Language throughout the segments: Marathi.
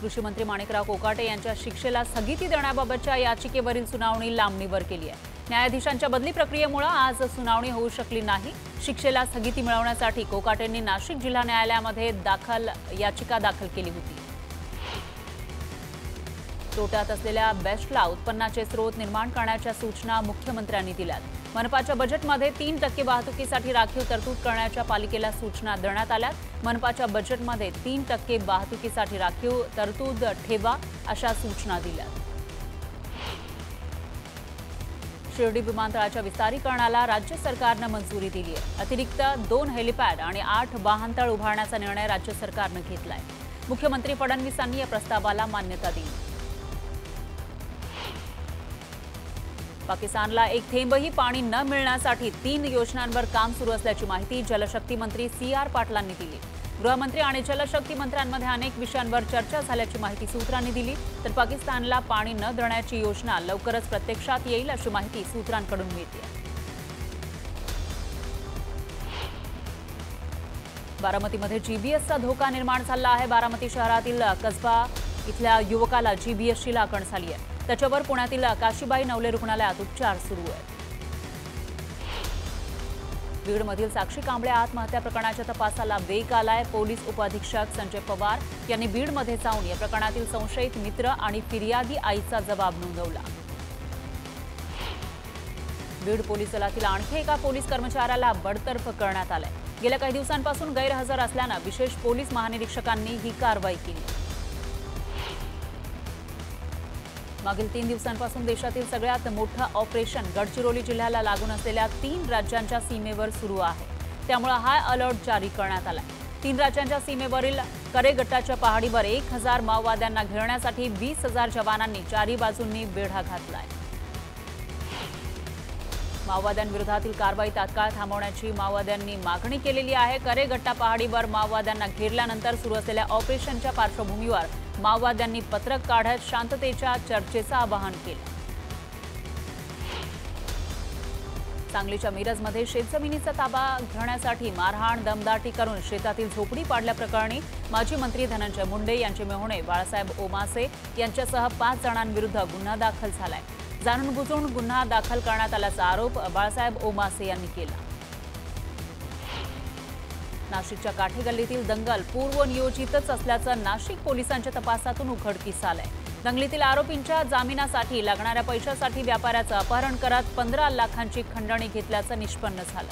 कृषी मंत्री माणिकराव कोकाटे यांच्या शिक्षेला स्थगिती देण्याबाबतच्या याचिकेवरील सुनावणी लांबणीवर केली आहे। न्यायाधीशांच्या बदली प्रक्रियेमुळे आज सुनावणी होऊ शकली नाही। शिक्षेला स्थगिती मिळवण्यासाठी कोकाटेंनी नाशिक जिल्हा न्यायालयामध्ये याचिका दाखल केली होती। तोट्यात असलेल्या बेस्टला उत्पन्नाचे स्रोत निर्माण करण्याच्या सूचना मुख्यमंत्र्यांनी दिल्यात। मनपाच्या बजेटमध्ये 3% वाहतुकीसाठी राखीव तरतूद करण्याच्या पालिकेला सूचना देण्यात आल्यात। मनपाच्या बजेटमध्ये 3% वाहतुकीसाठी राखीव तरतूद ठेवा अशा सूचना दिल्यात। शिर्डी विमानतळाच्या विस्तारीकरणाला राज्य सरकारने मंजुरी दिली आहे। अतिरिक्त 2 हेलिपॅड आणि 8 वाहनतळ उभारण्याचा निर्णय राज्य सरकारने घेतलाय। मुख्यमंत्री फडणवीसांनी या प्रस्तावाला मान्यता दिली। पाकिस्तानला एक थेंबही पाणी न मिळण्यासाठी 3 योजनांवर काम सुरू असल्याची माहिती जलशक्ती मंत्री CR पाटलांनी दिली। गृहमंत्री आणि जलशक्ती मंत्र्यांमध्ये अनेक विषयांवर चर्चा झाल्याची माहिती सूत्रांनी दिली। तर पाकिस्तानला पाणी न देण्याची योजना लवकरच प्रत्यक्षात येईल अशी माहिती सूत्रांकडून मिळते। बारामतीमध्ये GBSचा धोका निर्माण झाला आहे। बारामती शहरातील कसबा इथल्या युवकाला GBSची लागण झाली आहे। त्याच्यावर पुण्यातील काशीबाई नवले रुग्णालयात उपचार सुरू आहेत। बीडमधील साक्षी कांबळे आत्महत्या प्रकरणाच्या तपासाला वेग आलाय। पोलीस उपअधीक्षक संजय पवार यांनी बीडमध्ये जाऊन या प्रकरणातील संशयित मित्र आणि फिर्यादी आईचा जबाब नोंदवला। बीड पोलीस दलातील आणखी एका पोलीस कर्मचाऱ्याला बडतर्फ करण्यात आलंय। गेल्या काही दिवसांपासून गैरहजर असल्याने विशेष पोलीस महानिरीक्षकांनी ही कारवाई केली। मागील 3 दिवसांपासून देशातील सगळ्यात मोठं ऑपरेशन गडचिरोली जिल्ह्याला लागून असलेल्या 3 राज्यांच्या सीमेवर सुरू आहे। त्यामुळे हाय अलर्ट जारी करण्यात आलाय। 3 राज्यांच्या सीमेवरील करे गटाच्या पहाडीवर 1000 माओवाद्यांना घेरण्यासाठी 20,000 जवानांनी चारी बाजूंनी वेढा घातलाय। माओवाद्यांविरोधातील कारवाई तात्काळ थांबवण्याची माओवाद्यांनी मागणी केलेली आहे। करे गट्टा पहाडीवर माओवाद्यांना घेरल्यानंतर सुरू असलेल्या ऑपरेशनच्या पार्श्वभूमीवर माओवाद्यांनी पत्रक काढत शांततेच्या चर्चेचं आवाहन केलं। सांगलीच्या मिरजमध्ये शेतजमिनीचा ताबा घेण्यासाठी मारहाण दमदाटी करून शेतातील झोपडी पाडल्याप्रकरणी माजी मंत्री धनंजय मुंडे यांचे मेहुणे बाळासाहेब ओमासे यांच्यासह 5 जणांविरुद्ध गुन्हा दाखल झालाय। जाणून बुजून गुन्हा दाखल करण्यात आल्याचा आरोप बाळासाहेब ओमासे यांनी केला। नाशिकच्या काठेगल्लीतील दंगल पूर्वनियोजितच असल्याचं नाशिक पोलिसांच्या तपासातून उघडकीस आलंय। दंगलीतील आरोपींच्या जामिनासाठी लागणाऱ्या पैशासाठी व्यापाऱ्याचं अपहरण करत 15 लाखांची खंडणी घेतल्याचं निष्पन्न झालं।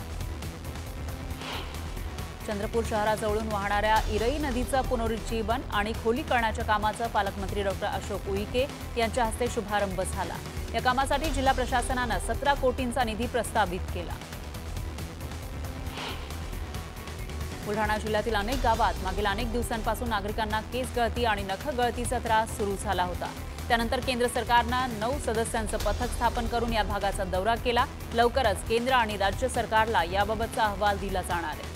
चंद्रपूर शहराजवळून वाहणाऱ्या इरई नदीचं पुनरुज्जीवन आणि खोलीकरणाच्या कामाचं पालकमंत्री डॉ. अशोक उईके यांच्या हस्ते शुभारंभ झाला। या कामासाठी जिल्हा प्रशासनानं 17 कोटींचा निधी प्रस्तावित केला। बुलढाणा जिल्ह्यातील अनेक गावात मागील अनेक दिवसांपासून नागरिकांना केस गळती आणि नख गळतीचा त्रास सुरू झाला होता। त्यानंतर केंद्र सरकारनं 9 सदस्यांचं पथक स्थापन करून या भागाचा दौरा केला। लवकरच केंद्र आणि राज्य सरकारला याबाबतचा अहवाल दिला जाणार आहे।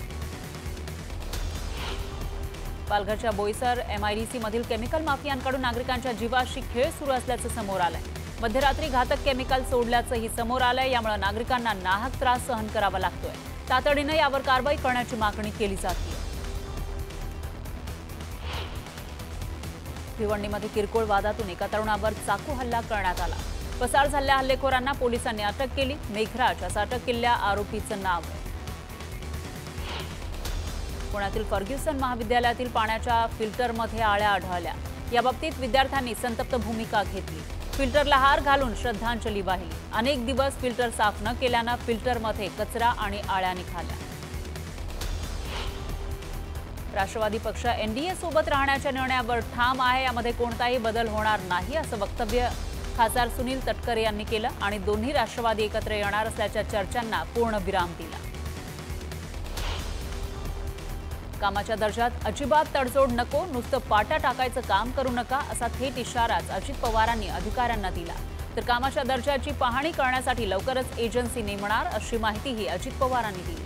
पालघरच्या बोईसर MIDC मधील केमिकल माफियांकडून नागरिकांच्या जीवाशी खेळ सुरू असल्याचं समोर आलंय। मध्यरात्री घातक केमिकल सोडल्याचंही समोर आलंय। यामुळे नागरिकांना नाहक त्रास सहन करावा लागतोय। तातडीने यावर कारवाई करण्याची मागणी केली जाते। भिवंडीमध्ये किरकोळ वादातून एका तरुणावर चाकू हल्ला करण्यात आला। पसार झालेल्या हल्लेखोरांना पोलिसांनी अटक केली। मेघराज असं अटक केलेल्या आरोपीचं नाव आहे। पुण्यातील फर्ग्युसन महाविद्यालयातील पाण्याच्या फिल्टरमध्ये आळ्या आढळल्या। याबाबतीत विद्यार्थ्यांनी संतप्त भूमिका घेतली। फिल्टरला हार घालून श्रद्धांजली वाहिली। अनेक दिवस फिल्टर साफ न केल्यानं फिल्टरमध्ये कचरा आणि आळ्या निघाल्या। राष्ट्रवादी पक्ष NDA सोबत राहण्याच्या निर्णयावर ठाम आहे। यामध्ये कोणताही बदल होणार नाही असं वक्तव्य खासदार सुनील तटकरे यांनी केलं आणि दोन्ही राष्ट्रवादी एकत्र येणार असल्याच्या चर्चांना पूर्णविराम दिला। कामाच्या दर्जात अजिबात तडजोड नको, नुसतं पाट्या टाकायचं काम करू नका असा थेट इशाराच अजित पवारांनी अधिकाऱ्यांना दिला। तर कामाच्या दर्जाची पाहणी करण्यासाठी लवकरच एजन्सी नेमणार अशी माहितीही अजित पवारांनी दिली।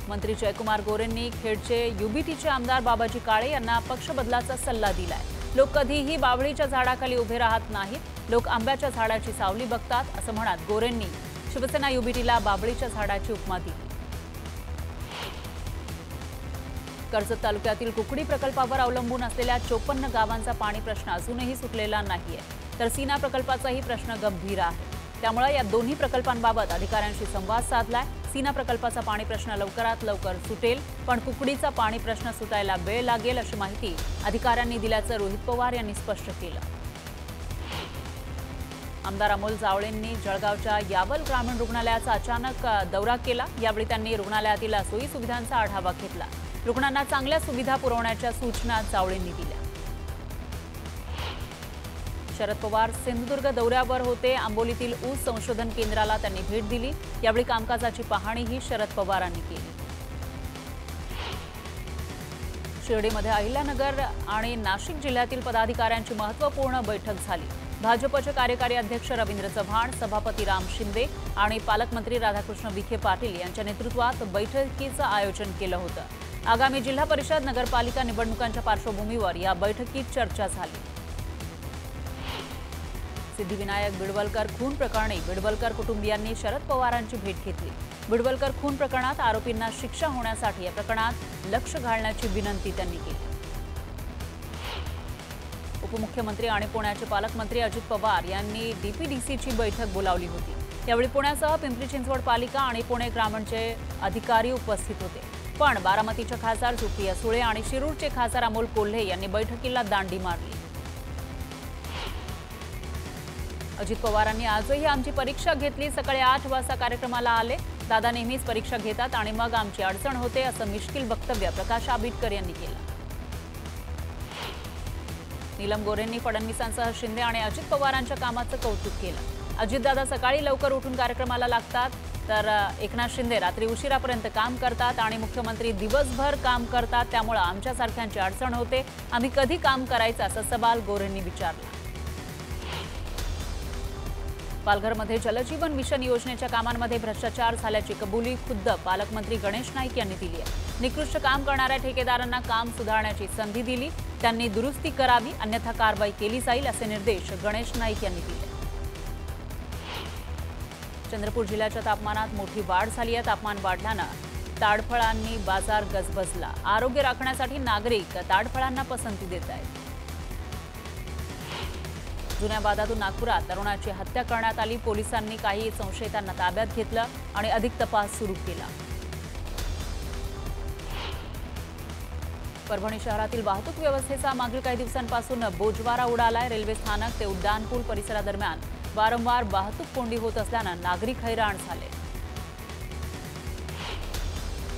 मंत्री जयकुमार गोरेंनी खेडचे UBTचे आमदार बाबाजी काळे यांना पक्ष बदलाचा सल्ला दिलाय। लोक कधीही बाभळीच्या झाडाखाली उभे राहत नाहीत, लोक आंब्याच्या झाडाची सावली बघतात असं म्हणत गोरेंनी शिवसेना UBTला बाभळीच्या झाडाची उपमा दिली। कर्जत तालुक्यातील कुकडी प्रकल्पावर अवलंबून असलेल्या 54 गावांचा पाणी प्रश्न अजूनही सुटलेला नाहीये, तर सीना प्रकल्पाचाही प्रश्न गंभीर आहे। त्यामुळे या दोन्ही प्रकल्पांबाबत अधिकाऱ्यांशी संवाद साधलाय। सीना प्रकल्पाचा पाणी प्रश्न लवकरात लवकर सुटेल, पण कुकडीचा पाणी प्रश्न सुटायला वेळ लागेल अशी माहिती अधिकाऱ्यांनी दिल्याचं रोहित पवार यांनी स्पष्ट केलं। आमदार अमोल जावळेंनी जळगावच्या यावल ग्रामीण रुग्णालयाचा अचानक दौरा केला। यावेळी त्यांनी रुग्णालयातील सोयी सुविधांचा आढावा घेतला। रुग्णांना चांगल्या सुविधा पुरवण्याच्या सूचना जावळेंनी दिल्या। शरद पवार सिंधुदुर्ग दौऱ्यावर होते। आंबोलीतील ऊस संशोधन केंद्राला त्यांनी भेट दिली। यावेळी कामकाजाची पाहणीही शरद पवारांनी केली। शिर्डीमध्ये अहिल्यानगर आणि नाशिक जिल्ह्यातील पदाधिकाऱ्यांची महत्त्वपूर्ण बैठक झाली। भाजपचे कार्यकारी अध्यक्ष रवींद्र चव्हाण, सभापती राम शिंदे आणि पालकमंत्री राधाकृष्ण विखे पाटील यांच्या नेतृत्वात बैठकीचं आयोजन केलं होतं। आगामी जिल्हा परिषद नगरपालिका निवडणुकांच्या पार्श्वभूमीवर या बैठकीत चर्चा झाली। सिद्धिविनायक बिडवलकर खून प्रकरणी बिडवलकर कुटुंबियांनी शरद पवारांची भेट घेतली। बिडवलकर खून प्रकरणात आरोपींना शिक्षा होण्यासाठी या प्रकरणात लक्ष घालण्याची विनंती त्यांनी केली। उपमुख्यमंत्री आणि पुण्याचे पालकमंत्री अजित पवार यांनी डीपीडीसीची बैठक बोलावली होती। यावेळी पुण्यासह पिंपरी चिंचवड पालिका आणि पुणे ग्रामीणचे अधिकारी उपस्थित होते। पण बारामतीचे खासदार सुप्रिया सुळे आणि शिरूरचे खासदार अमोल कोल्हे यांनी बैठकीला दांडी मारली। अजित पवारांनी आजही आमची परीक्षा घेतली। सकाळी 8 वाजता कार्यक्रमाला आले। दादा नेहमीच परीक्षा घेतात आणि मग आमची अडचण होते असं मिश्किल वक्तव्य प्रकाश आंबेडकर यांनी केलं। नीलम गोरेंनी फडणवीसांसह शिंदे आणि अजित पवारांच्या कामाचं कौतुक केलं। अजितदादा सकाळी लवकर उठून कार्यक्रमाला लागतात, तर एकनाथ शिंदे रात्री उशिरापर्यंत काम करतात आणि मुख्यमंत्री दिवसभर काम करतात। त्यामुळे आमच्यासारख्यांची अडचण होते। आम्ही कधी काम करायचं असा सवाल गोरेंनी विचारला। पालघरमध्ये जलजीवन मिशन योजनेच्या कामांमध्ये भ्रष्टाचार झाल्याची कबुली खुद्द पालकमंत्री गणेश नाईक यांनी दिली आहे। निकृष्ट काम करणाऱ्या ठेकेदारांना काम सुधारण्याची संधी दिली, त्यांनी दुरुस्ती करावी, अन्यथा कारवाई केली जाईल असे निर्देश गणेश नाईक यांनी दिले। चंद्रपूर जिल्ह्याच्या तापमानात मोठी वाढ झाली आहे। तापमान वाढल्यानं ताडफळांनी बाजार गजबजला। आरोग्य राखण्यासाठी नागरिक ताडफळांना पसंती देत आहेत। जुन्या वादातून नागपुरात तरुणाची हत्या करण्यात आली। पोलिसांनी काही संशयितांना ताब्यात घेतलं आणि अधिक तपास सुरू केला। परभणी शहरातील वाहतूक व्यवस्थेचा मागील काही दिवसांपासून बोजवारा उडालाय। रेल्वे स्थानक ते उड्डाणपूल परिसरादरम्यान वारंवार वाहतूक कोंडी होत असल्यानं नागरिक हैराण झाले।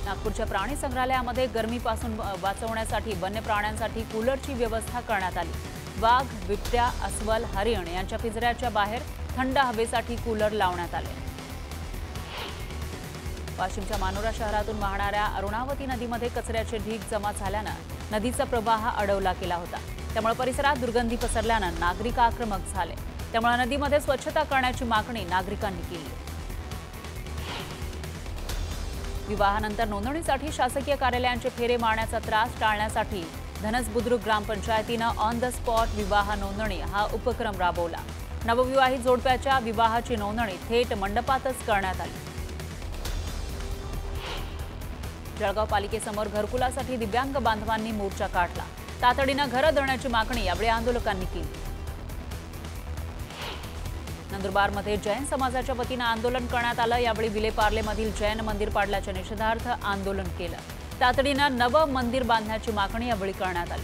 नागपूरच्या प्राणी संग्रहालयामध्ये गरमीपासून वाचवण्यासाठी वन्य प्राण्यांसाठी कूलरची व्यवस्था करण्यात आली। वाघ, बिबट्या, अस्वल, हरिण यांच्या पिंजऱ्याच्या बाहेर थंड हवेसाठी कूलर लावण्यात आले। वाशिमच्या मानोरा शहरातून वाहणाऱ्या अरुणावती नदीमध्ये कचऱ्याचे ढीग जमा झाल्यानं नदीचा प्रवाह अडवला गेला होता। त्यामुळे परिसरात दुर्गंधी पसरल्यानं नागरिक आक्रमक झाले। त्यामुळे नदीमध्ये स्वच्छता करण्याची मागणी नागरिकांनी केली। विवाहानंतर नोंदणीसाठी शासकीय कार्यालयांचे फेरे मारण्याचा त्रास टाळण्यासाठी धनस बुद्रुक ग्रामपंचायतीनं ऑन द स्पॉट विवाह नोंदणी हा उपक्रम राबवला। नवविवाहित जोडप्याच्या विवाहाची नोंदणी थेट मंडपातच करण्यात आली। जळगाव पालिकेसमोर घरकुलासाठी दिव्यांग बांधवांनी मोर्चा काढला। तातडीनं घरं देण्याची मागणी यावेळी आंदोलकांनी केली। नंदुरबारमध्ये जैन समाजाच्या वतीनं आंदोलन करण्यात आलं। यावेळी विलेपार्लेमधील जैन मंदिर पाडल्याच्या निषेधार्थ आंदोलन केलं। तातडीनं नवं मंदिर बांधण्याची मागणी यावेळी करण्यात आली।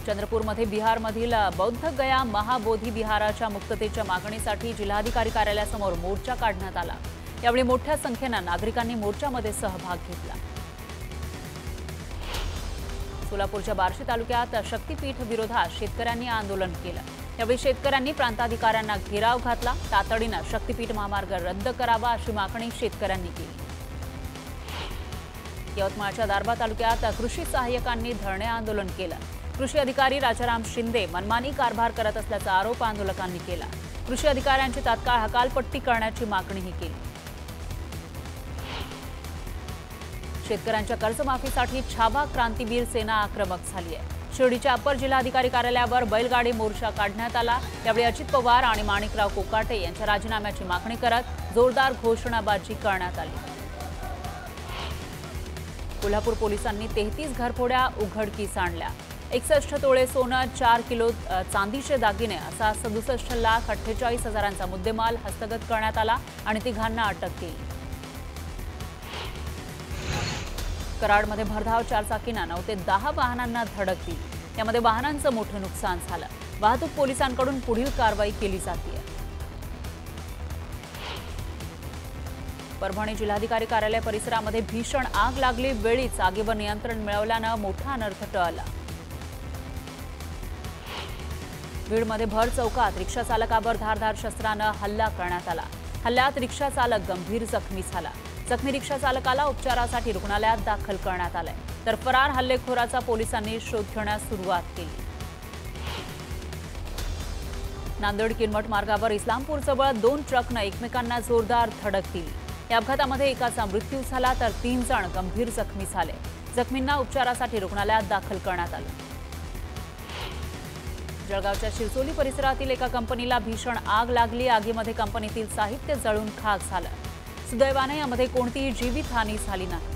चंद्रपूरमध्ये बिहारमधील बौद्ध गया महाबोधी विहाराच्या मुक्ततेच्या मागणीसाठी जिल्हाधिकारी कार्यालयासमोर मोर्चा काढण्यात आला। यावेळी मोठ्या संख्येनं नागरिकांनी मोर्चामध्ये सहभाग घेतला। सोलापूरच्या बार्शी तालुक्यात शक्तीपीठ विरोधात शेतकऱ्यांनी आंदोलन केलं। यावेळी शेतकऱ्यांनी प्रांताधिकाऱ्यांना घेराव घातला। तातडीनं शक्तीपीठ महामार्ग रद्द करावा अशी मागणी शेतकऱ्यांनी केली। यवतमाळच्या दारबा तालुक्यात कृषी सहाय्यकांनी धरणे आंदोलन केलं। कृषी अधिकारी राजाराम शिंदे मनमानी कारभार करत असल्याचा आरोप आंदोलकांनी केला। कृषी अधिकाऱ्यांची तात्काळ हकालपट्टी करण्याची मागणीही केली। शेतकऱ्यांच्या कर्जमाफीसाठी छावा क्रांतीवीर सेना आक्रमक झाली आहे। शिर्डीच्या अपर जिल्हाधिकारी कार्यालयावर बैलगाडी मोर्चा काढण्यात आला। यावेळी अजित पवार आणि माणिकराव कोकाटे यांच्या राजीनाम्याची मागणी करत जोरदार घोषणाबाजी करण्यात आली। कोल्हापूर पोलिसांनी 33 घरफोड्या उघडकीस आणल्या. 61 तोळे सोनं, 4 किलो चांदीचे दागिने असा 67,48,000चा मुद्देमाल हस्तगत करण्यात आला आणि तिघांना अटक केली. कराडमध्ये भरधाव चारचाकीनं 9 ते 10 वाहनांना धडक दिली. यामध्ये वाहनांचं मोठं नुकसान झालं. वाहतूक पोलिसांकडून पुढील कारवाई केली जाते. परभणी जिल्हाधिकारी कार्यालय परिसरामध्ये भीषण आग लागली. वेळीच आगीवर नियंत्रण मिळवल्यानं मोठा अनर्थ टळला. बीडमध्ये भर चौकात रिक्षा चालकावर धारदार शस्त्रानं हल्ला करण्यात आला. हल्ल्यात रिक्षा चालक गंभीर जखमी झाला. जखमी रिक्षा चालकाला उपचारासाठी रुग्णालयात दाखल करण्यात आलंय. तर फरार हल्लेखोराचा पोलिसांनी शोध घेण्यास सुरुवात केली. नांदेड किनवट मार्गावर इस्लामपूरजवळ 2 ट्रकनं एकमेकांना जोरदार धडक दिली. या अपघातामध्ये एकाचा मृत्यू झाला तर 3 जण गंभीर जखमी झाले. जखमींना उपचारासाठी रुग्णालयात दाखल करण्यात आलं. जळगावच्या शिरसोली परिसरातील एका कंपनीला भीषण आग लागली. आगीमध्ये कंपनीतील साहित्य जळून खाक झालं. सुदैवाने यामध्ये कोणतीही जीवितहानी झाली नाही.